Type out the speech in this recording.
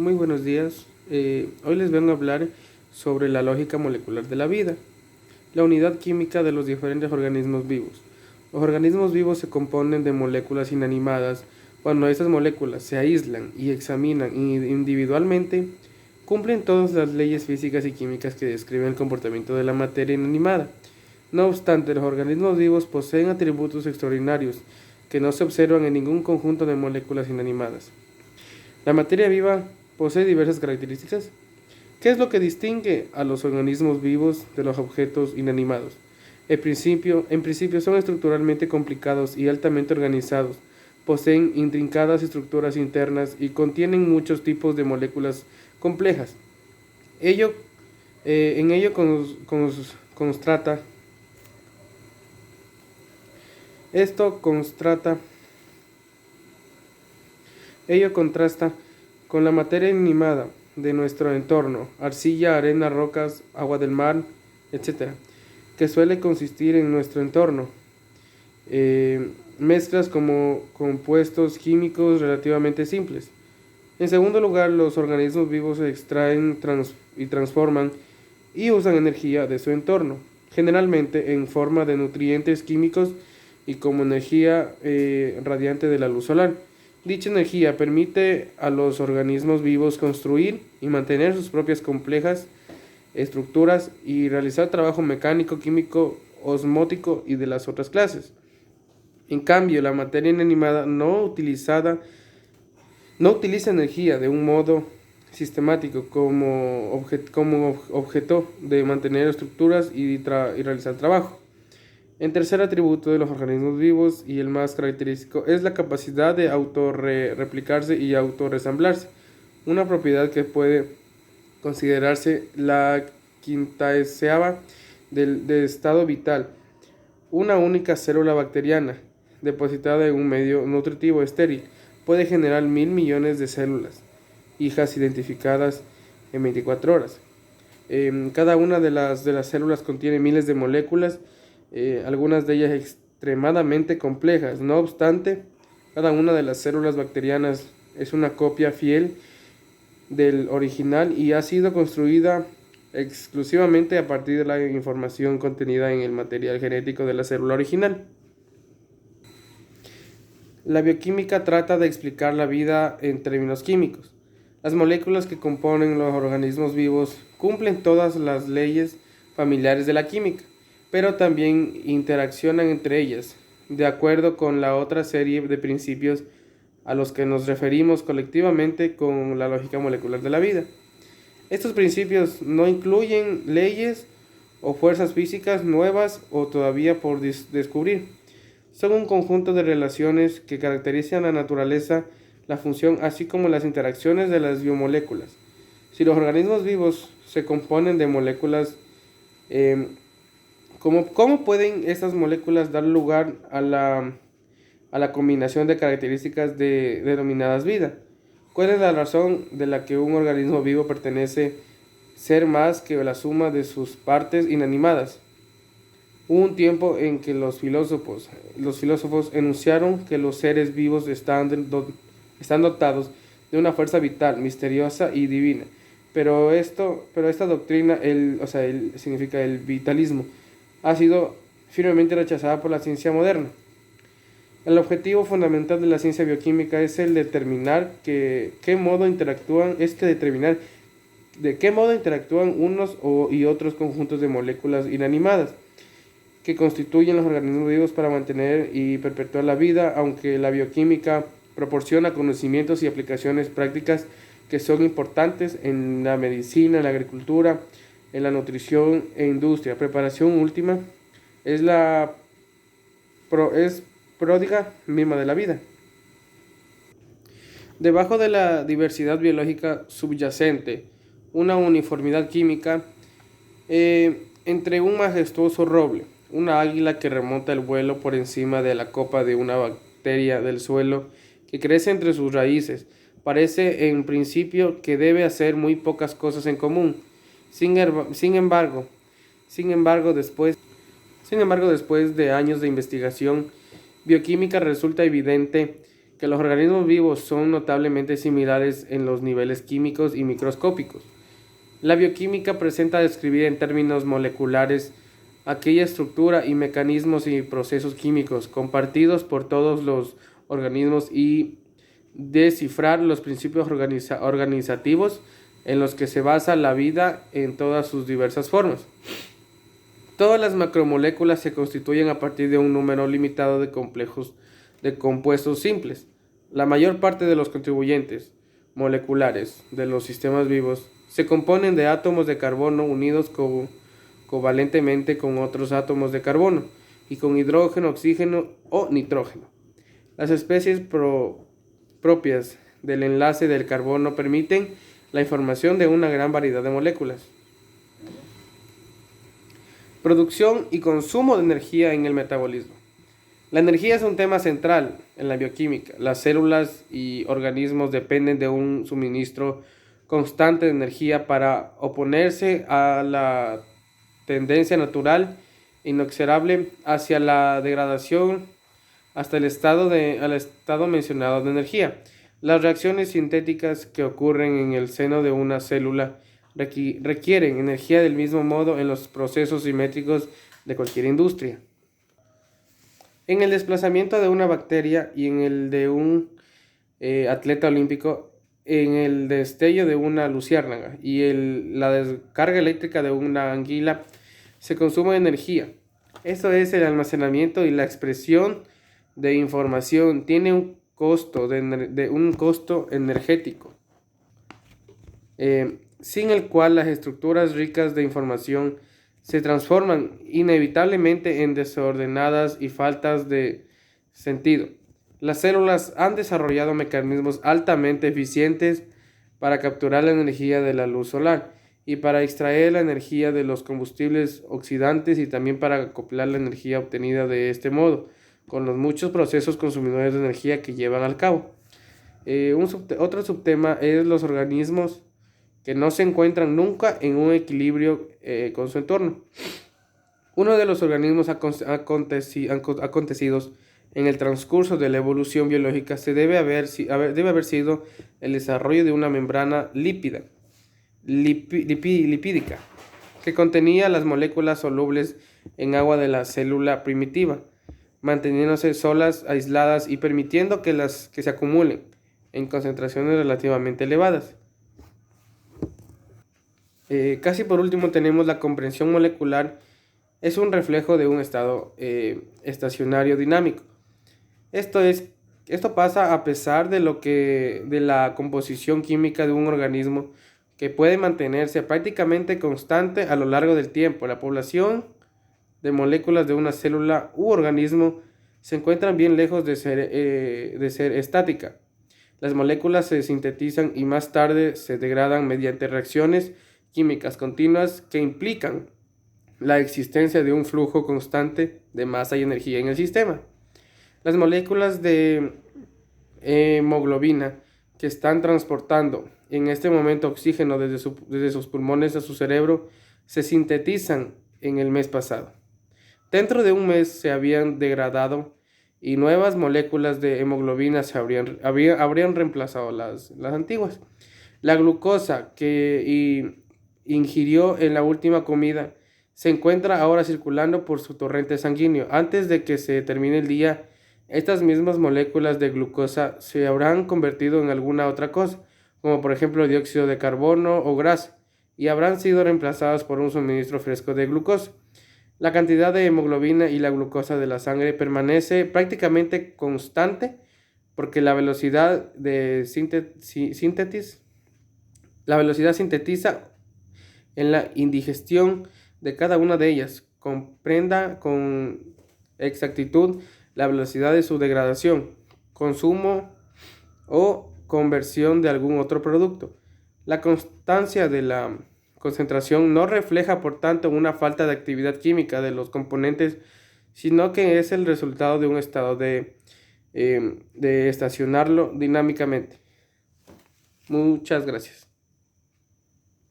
Muy buenos días. Hoy les vengo a hablar sobre la lógica molecular de la vida, la unidad química de los diferentes organismos vivos. Los organismos vivos se componen de moléculas inanimadas. Cuando estas moléculas se aíslan y examinan individualmente, cumplen todas las leyes físicas y químicas que describen el comportamiento de la materia inanimada. No obstante, los organismos vivos poseen atributos extraordinarios que no se observan en ningún conjunto de moléculas inanimadas. La materia viva posee diversas características. ¿Qué es lo que distingue a los organismos vivos de los objetos inanimados? En principio son estructuralmente complicados y altamente organizados. Poseen intrincadas estructuras internas y contienen muchos tipos de moléculas complejas. Ello, en ello constrata, esto constrata Ello contrasta con la materia inanimada de nuestro entorno, arcilla, arena, rocas, agua del mar, etc., que suele consistir en nuestro entorno. Mezclas como compuestos químicos relativamente simples. En segundo lugar, los organismos vivos se extraen y transforman y usan energía de su entorno, generalmente en forma de nutrientes químicos y como energía radiante de la luz solar. Dicha energía permite a los organismos vivos construir y mantener sus propias complejas estructuras y realizar trabajo mecánico, químico, osmótico y de las otras clases. En cambio, la materia inanimada no utiliza energía de un modo sistemático como objeto de mantener estructuras y realizar trabajo. En tercer atributo de los organismos vivos y el más característico es la capacidad de autorreplicarse y autorresamblarse, una propiedad que puede considerarse la quintaeseava del estado vital. Una única célula bacteriana, depositada en un medio nutritivo estéril, puede generar 1.000 millones de células hijas identificadas en 24 horas. Cada una de las células contiene miles de moléculas, algunas de ellas extremadamente complejas. No obstante, cada una de las células bacterianas es una copia fiel del original y ha sido construida exclusivamente a partir de la información contenida en el material genético de la célula original. La bioquímica trata de explicar la vida en términos químicos. Las moléculas que componen los organismos vivos cumplen todas las leyes familiares de la química, pero también interaccionan entre ellas, de acuerdo con la otra serie de principios a los que nos referimos colectivamente con la lógica molecular de la vida. Estos principios no incluyen leyes o fuerzas físicas nuevas o todavía por descubrir. Son un conjunto de relaciones que caracterizan la naturaleza, la función, así como las interacciones de las biomoléculas. Si los organismos vivos se componen de moléculas, ¿cómo pueden estas moléculas dar lugar a la combinación de características denominadas vida? ¿Cuál es la razón de la que un organismo vivo pertenece ser más que la suma de sus partes inanimadas? Hubo un tiempo en que los filósofos enunciaron que los seres vivos están dotados de una fuerza vital, misteriosa y divina. Pero esta doctrina, significa el vitalismo, ha sido firmemente rechazada por la ciencia moderna. El objetivo fundamental de la ciencia bioquímica es el determinar de qué modo interactúan unos y otros conjuntos de moléculas inanimadas que constituyen los organismos vivos para mantener y perpetuar la vida, aunque la bioquímica proporciona conocimientos y aplicaciones prácticas que son importantes en la medicina, en la agricultura, en la nutrición e industria. Preparación última es es pródiga misma de la vida. Debajo de la diversidad biológica subyacente, una uniformidad química entre un majestuoso roble, una águila que remonta el vuelo por encima de la copa de una bacteria del suelo que crece entre sus raíces. Parece en principio que debe hacer muy pocas cosas en común. Sin embargo, después de años de investigación bioquímica, resulta evidente que los organismos vivos son notablemente similares en los niveles químicos y microscópicos. La bioquímica presenta describir en términos moleculares aquella estructura y mecanismos y procesos químicos compartidos por todos los organismos y descifrar los principios organizativos en los que se basa la vida en todas sus diversas formas. Todas las macromoléculas se constituyen a partir de un número limitado de compuestos simples. La mayor parte de los contribuyentes moleculares de los sistemas vivos se componen de átomos de carbono unidos covalentemente con otros átomos de carbono y con hidrógeno, oxígeno o nitrógeno. Las especies propias del enlace del carbono permiten la información de una gran variedad de moléculas. Producción y consumo de energía en el metabolismo. La energía es un tema central en la bioquímica. Las células y organismos dependen de un suministro constante de energía para oponerse a la tendencia natural inexorable hacia la degradación hasta el al estado mencionado de energía. Las reacciones sintéticas que ocurren en el seno de una célula requieren energía del mismo modo en los procesos simétricos de cualquier industria. En el desplazamiento de una bacteria y en el de un atleta olímpico, en el destello de una luciérnaga y la descarga eléctrica de una anguila, se consume energía. Esto es el almacenamiento y la expresión de información. Tiene un costo, un costo energético, sin el cual las estructuras ricas de información se transforman inevitablemente en desordenadas y faltas de sentido. Las células han desarrollado mecanismos altamente eficientes para capturar la energía de la luz solar y para extraer la energía de los combustibles oxidantes y también para acoplar la energía obtenida de este modo con los muchos procesos consumidores de energía que llevan al cabo. Otro subtema es los organismos que no se encuentran nunca en un equilibrio con su entorno. Uno de los organismos acontecidos en el transcurso de la evolución biológica debe haber sido el desarrollo de una membrana lipídica que contenía las moléculas solubles en agua de la célula primitiva, manteniéndose solas, aisladas y permitiendo que se acumulen en concentraciones relativamente elevadas. Casi por último tenemos la comprensión molecular. Es un reflejo de un estado estacionario dinámico. Esto pasa a pesar de la composición química de un organismo que puede mantenerse prácticamente constante a lo largo del tiempo. La población de moléculas de una célula u organismo se encuentran bien lejos de ser estática. Las moléculas se sintetizan y más tarde se degradan mediante reacciones químicas continuas que implican la existencia de un flujo constante de masa y energía en el sistema. Las moléculas de hemoglobina que están transportando en este momento oxígeno desde sus pulmones a su cerebro se sintetizan en el mes pasado. Dentro de un mes se habían degradado y nuevas moléculas de hemoglobina habrían reemplazado las antiguas. La glucosa que ingirió en la última comida se encuentra ahora circulando por su torrente sanguíneo. Antes de que se termine el día, estas mismas moléculas de glucosa se habrán convertido en alguna otra cosa, como por ejemplo dióxido de carbono o grasa, y habrán sido reemplazadas por un suministro fresco de glucosa. La cantidad de hemoglobina y la glucosa de la sangre permanece prácticamente constante porque la velocidad sintetiza en la indigestión de cada una de ellas. Comprenda con exactitud la velocidad de su degradación, consumo o conversión de algún otro producto. La constancia de la concentración no refleja, por tanto, una falta de actividad química de los componentes, sino que es el resultado de un estado de estacionarlo dinámicamente. Muchas gracias.